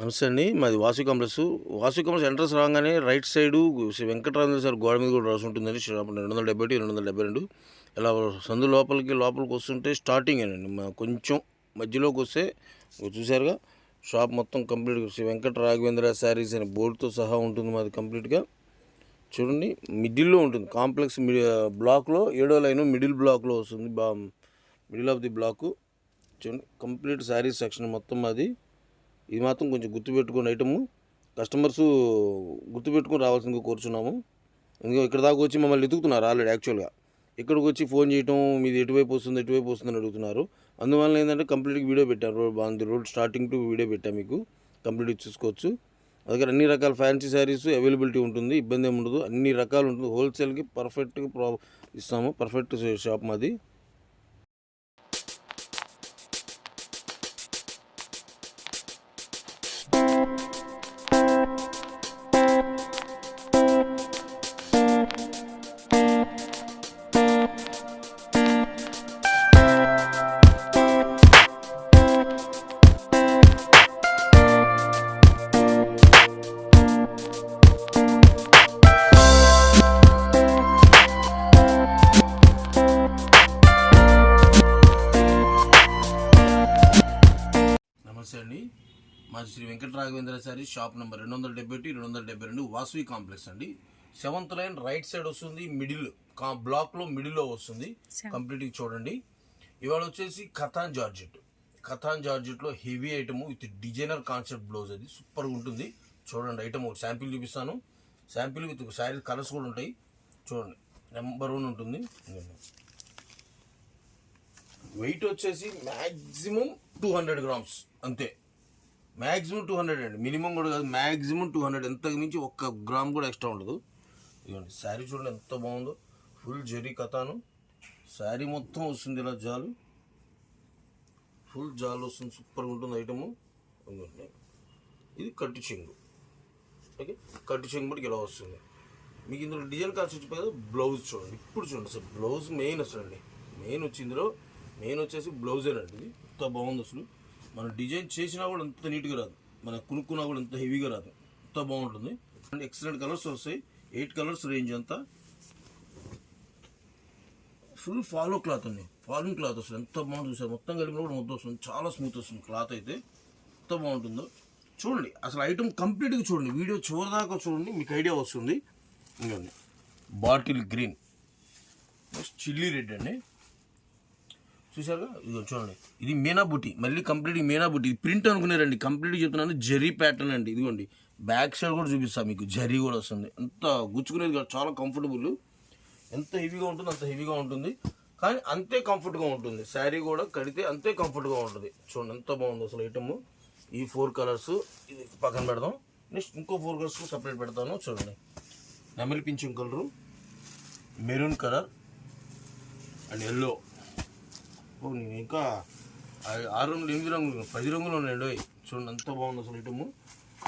నమస్తే అండి. మాది Vasu complex. Vasu complex entrance రాగానే రైట్ సైడు శ్రీ వెంకటరామేంద్ర సార్ గోడ మీద కూడా రాసి ఉంటుందండి. షాప్ 271, 272. ఇలా సందు లోపలికి వస్తుంటే స్టార్టింగ్ అండి. కొంచెం మధ్యలోకి వస్తే చూసారుగా షాప్ మొత్తం కంప్లీట్గా శ్రీ వెంకట రాఘవేంద్ర శారీస్ అనే బోర్డుతో సహా ఉంటుంది. మాది కంప్లీట్గా చూడండి. మిడిల్లో ఉంటుంది కాంప్లెక్స్. బ్లాక్లో 7వ లైన్ మిడిల్ బ్లాక్లో వస్తుంది. మిడిల్ ఆఫ్ ది బ్లాక్ చూడండి. కంప్లీట్ శారీస్ సెక్షన్ మొత్తం అది. ఇది మాత్రం కొంచెం గుర్తుపెట్టుకుని ఐటము కస్టమర్స్ గుర్తుపెట్టుకుని రావాల్సిందిగా కోరుచున్నాము. ఎందుకంటే ఇక్కడ దాకా వచ్చి మమ్మల్ని ఎదుగుతున్నారు ఆల్రెడీ. యాక్చువల్గా ఇక్కడికి వచ్చి ఫోన్ చేయటం మీది ఎటువైపు వస్తుంది అని అడుగుతున్నారు. అందువల్ల ఏంటంటే కంప్లీట్గా వీడియో పెట్టాను. రోడ్ స్టార్టింగ్ టు వీడియో పెట్టాను, మీకు కంప్లీట్గా చూసుకోవచ్చు. దగ్గర అన్ని రకాల ఫ్యాన్సీ శారీస్ అవైలబిలిటీ ఉంటుంది, ఇబ్బంది ఏమి ఉండదు. అన్ని రకాలు ఉంటుంది. హోల్సేల్కి పర్ఫెక్ట్గా ఇస్తాము. పర్ఫెక్ట్ షాప్ మాది. నమస్తే అండి. మాది Shri Venkata Raghavendra saree shop number 271, 272 Vasavi complex అండి. 7th లైన్ రైట్ సైడ్ వస్తుంది. మిడిల్ బ్లాక్లో మిడిల్లో వస్తుంది. కంప్లీట్గా చూడండి. ఇవాళ వచ్చేసి కథాన్ జార్జెట్లో heavy item with designer concept blouse. అది సూపర్గా ఉంటుంది. చూడండి ఐటమ్ ఒక శాంపిల్ చూపిస్తాను. శాంపిల్ విత్ శారీ కలర్స్ కూడా ఉంటాయి. చూడండి నెంబర్ 1 ఉంటుంది. వెయిట్ వచ్చేసి మ్యాక్సిమం 200 grams అంతే. మ్యాక్సిమం 200 అండి, మినిమం కూడా కాదు. మ్యాక్సిమం 200, ఎంతకు మించి 1 గ్రామ్ కూడా ఎక్స్ట్రా ఉండదు. ఇదిగోండి శారీ చూడండి ఎంత బాగుందో. ఫుల్ జరీ కథాను శారీ మొత్తం వస్తుంది. ఇలా జాలు, ఫుల్ జాలు వస్తుంది. సూపర్గా ఉంటుంది ఐటము. ఇది కట్టు చెంగు. ఓకే, కట్టు చెంగు కూడా ఇలా వస్తుంది. మీకు ఇందులో డిజైన్ కాస్ట్ వచ్చి బ్లౌజ్ చూడండి. ఇప్పుడు చూడండి అసలు బ్లౌజ్ మెయిన్ అసలు అండి. మెయిన్ వచ్చేసి బ్లౌజేనండి. ఇది ఎంత బాగుంది అసలు. మనం డిజైన్ చేసినా కూడా ఎంత నీట్గా రాదు, మనం కొనుక్కున్నా కూడా ఎంత హెవీగా రాదు. ఎంత బాగుంటుంది. అండ్ ఎక్సలెంట్ కలర్స్ వస్తాయి. 8 కలర్స్ రేంజ్ అంతా. ఫుల్ ఫాలింగ్ క్లాత్ వస్తుంది. ఎంత బాగుంటుంది సార్. మొత్తం కలిపి కూడా ముద్ద వస్తుంది. చాలా స్మూత్ వస్తుంది క్లాత్ అయితే. ఎంత బాగుంటుందో చూడండి. అసలు ఐటమ్ కంప్లీట్గా చూడండి. వీడియో చివరిదాకా చూడండి, మీకు ఐడియా వస్తుంది. ఇంకోండి బాటిల్ గ్రీన్, చిల్లీ రెడ్ అండి. చూసారుగా, ఇదిగో చూడండి. ఇది మీనా బుట్టి, మళ్ళీ కంప్లీట్గా మీనా బుట్టి. ఇది ప్రింట్ అనుకున్నారండి, కంప్లీట్గా చెప్తున్నాను. జరీ ప్యాటర్న్ అండి. ఇదిగోండి బ్యాక్ సైడ్ కూడా చూపిస్తాను మీకు. జరీ కూడా వస్తుంది. ఎంత గుచ్చుకునేది కాదు, చాలా కంఫర్టబుల్. ఎంత హెవీగా ఉంటుంది అంత హెవీగా ఉంటుంది, కానీ అంతే కంఫర్ట్గా ఉంటుంది. శారీ కూడా కడితే అంతే కంఫర్ట్గా ఉంటుంది. చూడండి ఎంత బాగుంది అసలు ఐటమ్. ఈ 4 కలర్స్ ఇది పక్కన పెడదాం. నెక్స్ట్ ఇంకో 4 కలర్స్ సపరేట్ పెడతాను. చూడండి నెమలి పింఛం colour, maroon colour and yellow. నేను ఇంకా 6 రంగులు, 8 రంగులు, 10 రంగులు ఉన్నాయండి. చూడండి ఎంత బాగుంది అసలు ఐటమ్.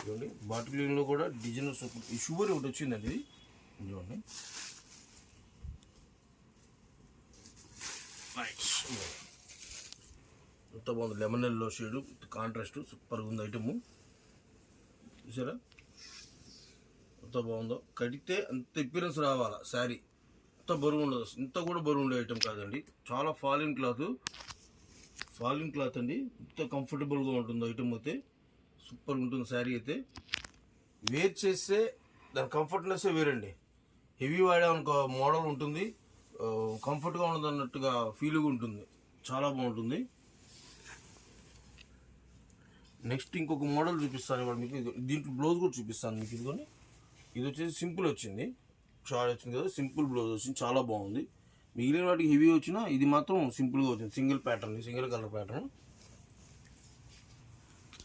చూడండి బాటిల్ గ్రీన్లో కూడా డిజైన్ ఈ షుగర్ ఒకటి వచ్చిందండి. ఇది చూడండి ఎంత బాగుంది. లెమన్ ఎల్లో షేడు కాంట్రాస్ట్ సూపర్గా ఉంది ఐటమ్. చూసారా ఎంత బాగుందో. కడితే అంత ఎక్స్పీరియన్స్ రావాలా. శారీ ఇంత బరువు ఉండదు, ఇంత కూడా బరువు ఉండే ఐటమ్ కాదండి. చాలా ఫాలింగ్ క్లాత్ అండి. ఇంత కంఫర్టబుల్గా ఉంటుంది ఐటమ్ అయితే. సూపర్గా ఉంటుంది శారీ అయితే. వేర్ చేస్తే దాని కంఫర్ట్నెస్సే వేరండి. హెవీ వాడామనుకో మోడల్ ఉంటుంది, కంఫర్ట్గా ఉండదు అన్నట్టుగా ఫీల్గా ఉంటుంది. చాలా బాగుంటుంది. నెక్స్ట్ ఇంకొక మోడల్ చూపిస్తాను ఇవాళ మీకు. దీంట్లో బ్లౌజ్ కూడా చూపిస్తాను మీకు. ఇదిగోని ఇది వచ్చేసి సింపుల్ వచ్చింది, షార్ట్ వచ్చింది కదా. సింపుల్ బ్లౌజ్ వచ్చింది, చాలా బాగుంది. మిగిలిన వాటికి హెవీ వచ్చినా ఇది మాత్రం సింపుల్గా వచ్చింది. Single colour pattern.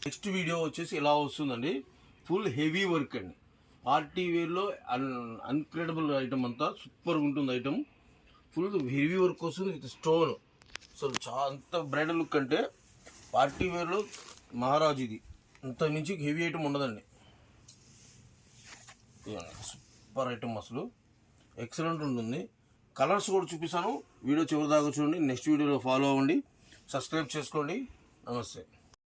Next video వచ్చేసి ఇలా వస్తుందండి. ఫుల్ హెవీ వర్క్ అండి. పార్టీ వేర్లో అన్క్రెడిబుల్ ఐటమ్ అంతా. సూపర్గా ఉంటుంది ఐటమ్. ఫుల్ హెవీ వర్క్ వస్తుంది విత్ స్టోన్. సో అంత బ్రైడల్ లుక్ అంటే పార్టీ వేర్లో మహారాజు. ఇది ఇంత మించి హెవీ ఐటమ్ ఉండదండి. సూపర్ ఐటమ్ అసలు, ఎక్సలెంట్ ఉంటుంది. కలర్స్ కూడా చూపిస్తాను. వీడియో చివరి దాకా చూడండి. నెక్స్ట్ వీడియోలో ఫాలో అవ్వండి, సబ్స్క్రైబ్ చేసుకోండి. నమస్తే.